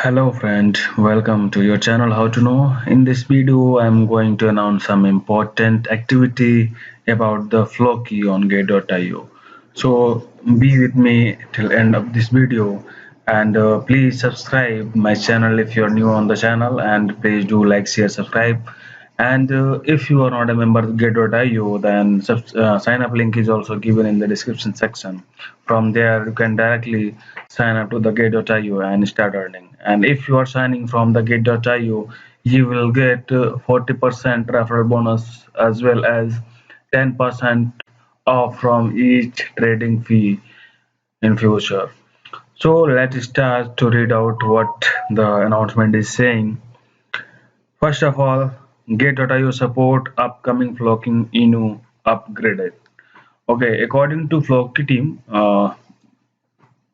Hello friend, welcome to your channel How to Know. In this video I'm going to announce some important activity about the Floki on Gate.io. So be with me till end of this video, and please subscribe my channel if you're new on the channel, and please do like, share, subscribe. And if you are not a member of Gate.io, then sign up link is also given in the description section. From there you can directly sign up to the Gate.io and start earning. And if you are signing from the Gate.io, you will get 40% referral bonus as well as 10% off from each trading fee in future. So let's start to read out what the announcement is saying. First of all, Gate.io support upcoming Floki Inu upgraded. Okay, according to Floki team,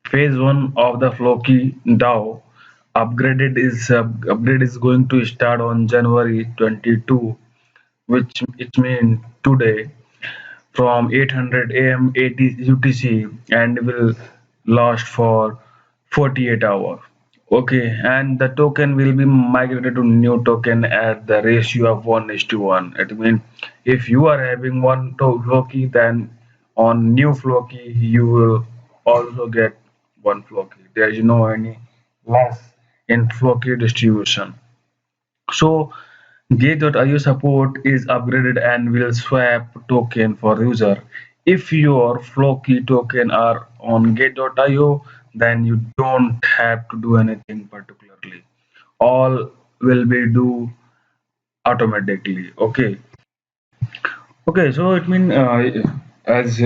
phase 1 of the Floki DAO upgrade is going to start on January 22, which it means today from 800 am UTC and will last for 48 hours. Okay, and the token will be migrated to new token at the ratio of 1:1. It means if you are having one Floki, then on new Floki you will also get one Floki. There is no any less in Floki distribution. So Gate.io support is upgraded and will swap token for user. If your Floki token are on Gate.io, then you don't have to do anything particularly. All will be do automatically. Okay. Okay. So it means as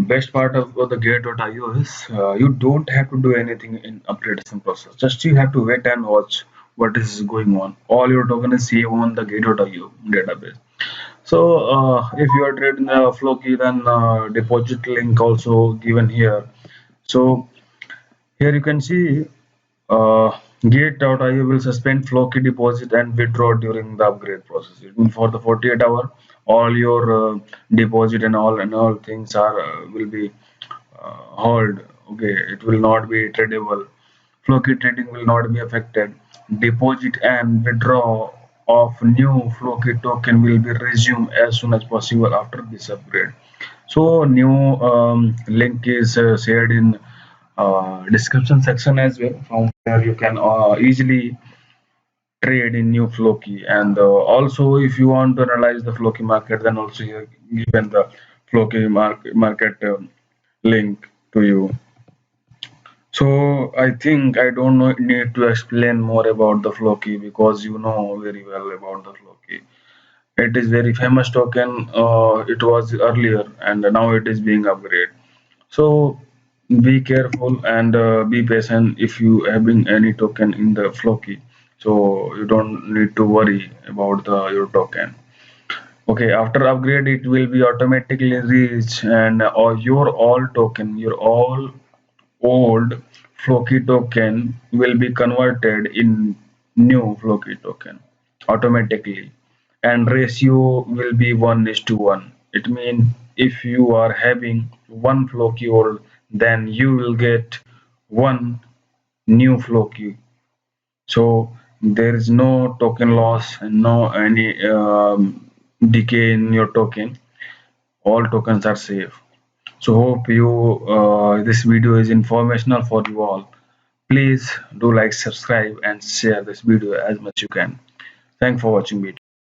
best part of the Gate.io is you don't have to do anything in upgradation process. Just you have to wait and watch what is going on. All your token is saved on the Gate.io database. So if you are trading Floki, then deposit link also given here. So here you can see Gate.io will suspend Floki deposit and withdraw during the upgrade process. It means for the 48 hour, all your deposit and all things are will be hold. Okay, it will not be tradable. Floki trading will not be affected. Deposit and withdraw of new Floki token will be resumed as soon as possible after this upgrade. So new link is shared in description section as well, from where you can easily trade in new Floki. And also if you want to analyze the Floki market, then also here given the Floki market link to you. So I think I don't need to explain more about the Floki, because you know very well about the Floki. It is very famous token. It was earlier and now it is being upgraded. So be careful and be patient if you having any token in the Floki. So you don't need to worry about your token. Okay, after upgrade it will be automatically reach, and your all token, your all old Floki token will be converted in new Floki token automatically, and ratio will be 1:1. It means if you are having one Floki old, then you will get one new Floki. So there is no token loss and no any decay in your token. All tokens are safe. So hope you this video is informational for you all. Please do like, subscribe and share this video as much you can. Thanks for watching video.